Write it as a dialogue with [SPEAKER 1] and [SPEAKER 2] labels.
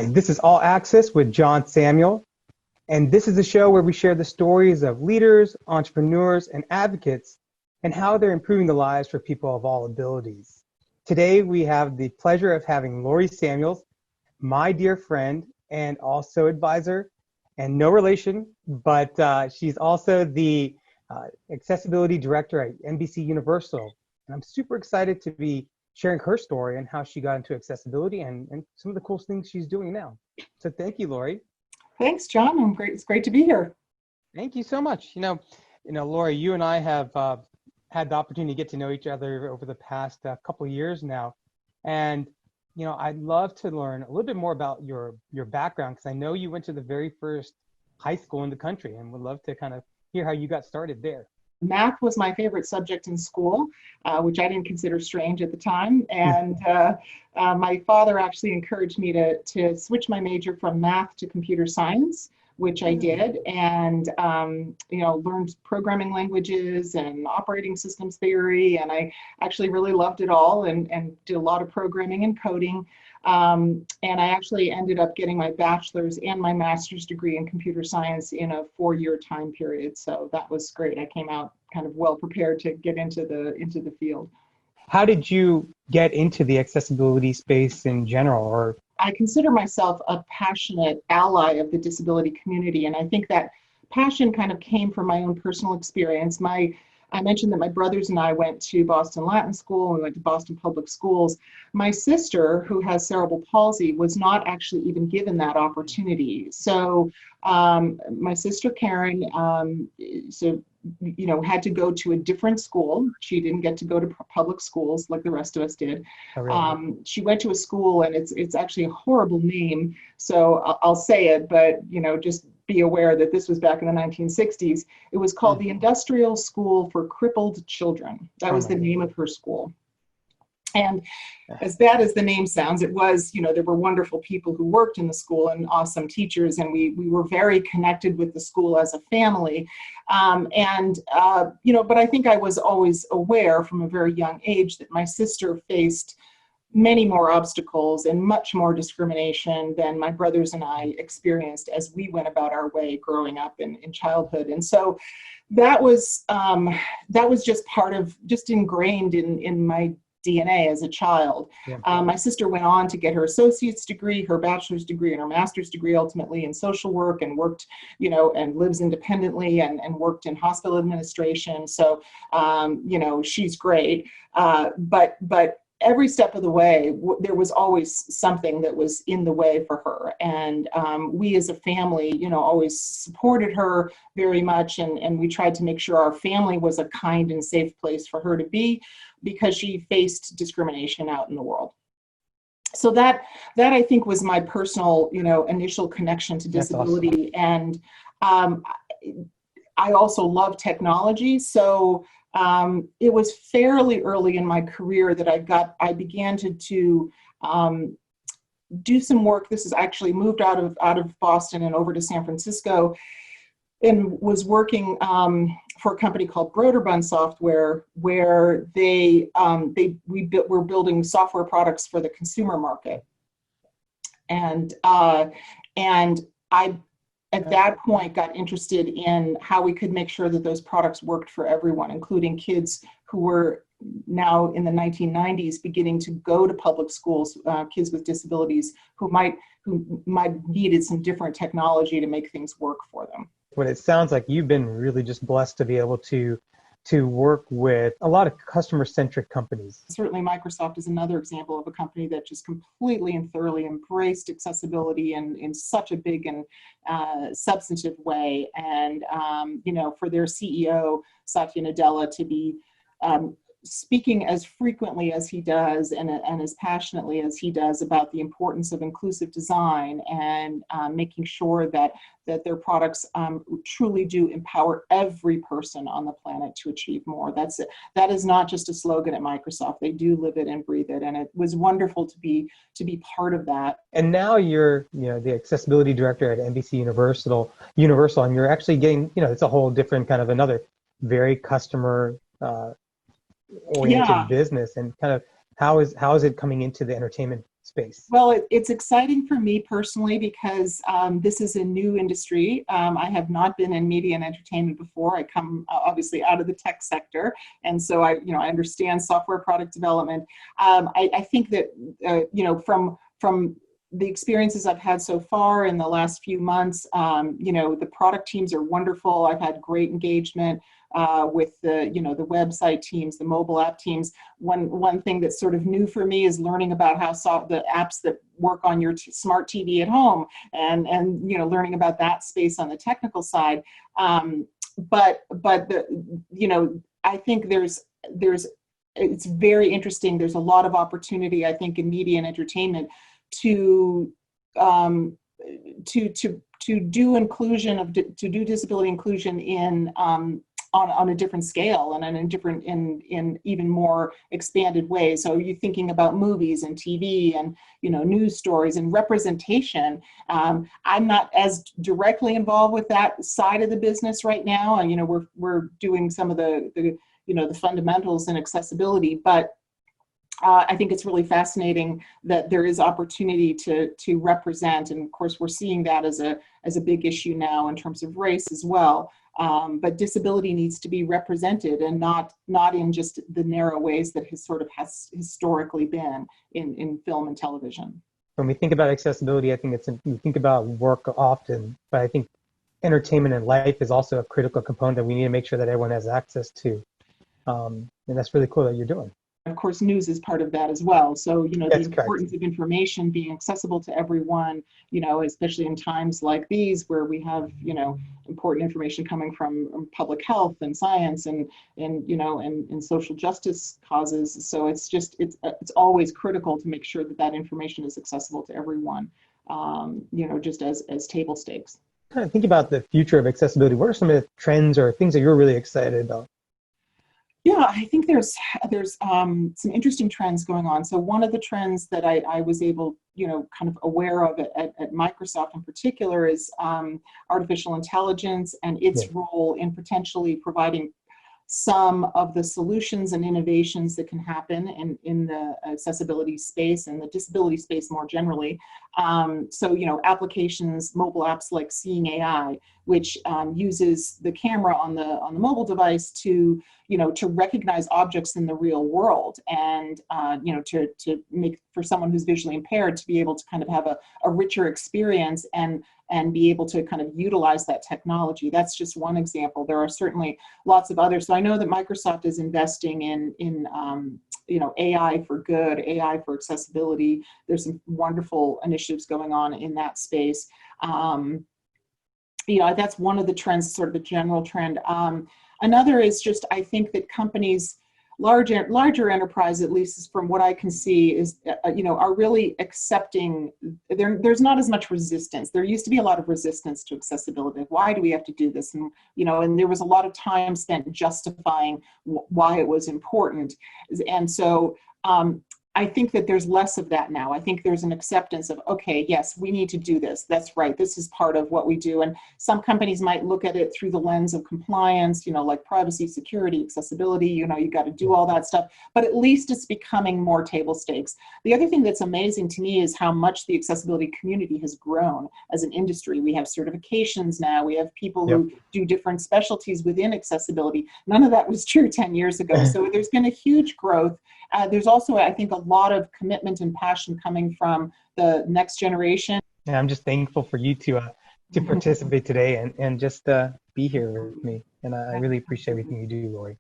[SPEAKER 1] Hi, this is All Access with John Samuel, and this is a show where we share the stories of leaders, entrepreneurs, and advocates and how they're improving the lives for people of all abilities. Today, we have the pleasure of having Lori Samuels, my dear friend and also advisor, and no relation, but she's also the accessibility director at NBC Universal. And I'm super excited to be sharing her story and how she got into accessibility and some of the cool things she's doing now. So thank you, Lori.
[SPEAKER 2] Thanks, John. It's great to be here.
[SPEAKER 1] Thank you so much. Lori, you and I have had the opportunity to get to know each other over the past couple of years now. And, I'd love to learn a little bit more about your background, because I know you went to the very first high school in the country, and would love to kind of hear how you got started there.
[SPEAKER 2] Math was my favorite subject in school, which I didn't consider strange at the time. And my father actually encouraged me to switch my major from math to computer science, which I did, and learned programming languages and operating systems theory. And I actually really loved it all and did a lot of programming and coding. And I actually ended up getting my bachelor's and my master's degree in computer science in a 4-year time period. So that was great. I came out kind of well prepared to get into the field.
[SPEAKER 1] How did you get into the accessibility space in general? Or
[SPEAKER 2] I consider myself a passionate ally of the disability community. And I think that passion kind of came from my own personal experience. I mentioned that my brothers and I went to Boston Latin School and we went to Boston Public Schools. My sister, who has cerebral palsy, was not actually even given that opportunity. So my sister Karen, had to go to a different school. She didn't get to go to public schools like the rest of us did.
[SPEAKER 1] Oh, really?
[SPEAKER 2] She went to a school, and it's actually a horrible name, so I'll say it, but just be aware that this was back in the 1960s. It was called the Industrial School for Crippled Children. That was the name of her school. And as bad as the name sounds, it was, there were wonderful people who worked in the school and awesome teachers, and we were very connected with the school as a family. But I think I was always aware from a very young age that my sister faced many more obstacles and much more discrimination than my brothers and I experienced as we went about our way growing up in childhood. And so that was just ingrained in my DNA as a child.
[SPEAKER 1] Yeah.
[SPEAKER 2] My sister went on to get her associate's degree, her bachelor's degree, and her master's degree ultimately in social work, and worked, and lives independently and worked in hospital administration. So, she's great. But every step of the way, there was always something that was in the way for her. And we as a family, always supported her very much. And we tried to make sure our family was a kind and safe place for her to be, because she faced discrimination out in the world. So that I think was my personal, initial connection to disability. Awesome. And I also love technology. So it was fairly early in my career that I began to do some work. This is actually moved out of Boston and over to San Francisco, and was working for a company called Broderbund Software, where we're building software products for the consumer market. And I, at that point, got interested in how we could make sure that those products worked for everyone, including kids who were now in the 1990s beginning to go to public schools, kids with disabilities who might needed some different technology to make things work for them.
[SPEAKER 1] But it sounds like you've been really just blessed to be able to work with a lot of customer-centric companies.
[SPEAKER 2] Certainly Microsoft is another example of a company that just completely and thoroughly embraced accessibility in such a big and substantive way. And, for their CEO, Satya Nadella, to be speaking as frequently as he does and as passionately as he does about the importance of inclusive design and making sure that their products truly do empower every person on the planet to achieve more. That is not just a slogan at Microsoft. They do live it and breathe it, and it was wonderful to be part of that.
[SPEAKER 1] And now you're the accessibility director at NBC Universal, and you're actually getting it's a whole different kind of another very customer oriented business. And kind of how is it coming into the entertainment space?
[SPEAKER 2] Well, it's exciting for me personally because this is a new industry. I have not been in media and entertainment before. I come obviously out of the tech sector, and so I understand software product development. I think that from the experiences I've had so far in the last few months, the product teams are wonderful. I've had great engagement with the website teams, the mobile app teams. One thing that's sort of new for me is learning about how the apps that work on your smart TV at home, and learning about that space on the technical side. But I think it's very interesting. There's a lot of opportunity, I think, in media and entertainment to do disability inclusion in on a different scale and in even more expanded ways. So you're thinking about movies and TV and news stories and representation. I'm not as directly involved with that side of the business right now, and we're doing some of the fundamentals in accessibility, but I think it's really fascinating that there is opportunity to represent, and of course we're seeing that as a big issue now in terms of race as well. But disability needs to be represented, and not in just the narrow ways that has historically been in film and television.
[SPEAKER 1] When we think about accessibility, I think we think about work often, but I think entertainment and life is also a critical component that we need to make sure that everyone has access to. And that's really cool that you're doing.
[SPEAKER 2] Of course, news is part of that as well. So, the
[SPEAKER 1] That's
[SPEAKER 2] importance
[SPEAKER 1] correct.
[SPEAKER 2] of information being accessible to everyone, especially in times like these where we have, important information coming from public health and science and social justice causes. So it's always critical to make sure that information is accessible to everyone, just as table stakes.
[SPEAKER 1] Kind of think about the future of accessibility. What are some of the trends or things that you're really excited about?
[SPEAKER 2] Yeah, I think there's some interesting trends going on. So one of the trends that I was able, kind of aware of at Microsoft in particular is artificial intelligence and its role in potentially providing some of the solutions and innovations that can happen in the accessibility space and the disability space more generally. So, applications, mobile apps like Seeing AI, which uses the camera on the mobile device to recognize objects in the real world, and to make, for someone who's visually impaired, to be able to kind of have a richer experience and be able to kind of utilize that technology. That's just one example. There are certainly lots of others. So I know that Microsoft is investing in AI for good, AI for accessibility. There's some wonderful initiatives going on in that space. That's one of the trends, sort of a general trend. Another is just, I think that companies, larger enterprise, at least from what I can see, is are really accepting. There's not as much resistance. There used to be a lot of resistance to accessibility. Why do we have to do this? And and there was a lot of time spent justifying why it was important. And so I think that there's less of that now. I think there's an acceptance of, okay, yes, we need to do this. That's right. This is part of what we do. And some companies might look at it through the lens of compliance, like privacy, security, accessibility, you got to do all that stuff, but at least it's becoming more table stakes. The other thing that's amazing to me is how much the accessibility community has grown as an industry. We have certifications now. We have people who do different specialties within accessibility. None of that was true 10 years ago. So there's been a huge growth. There's also, I think, a lot of commitment and passion coming from the next generation.
[SPEAKER 1] And I'm just thankful for you to participate today and just be here with me. And I really appreciate everything you do, Lori.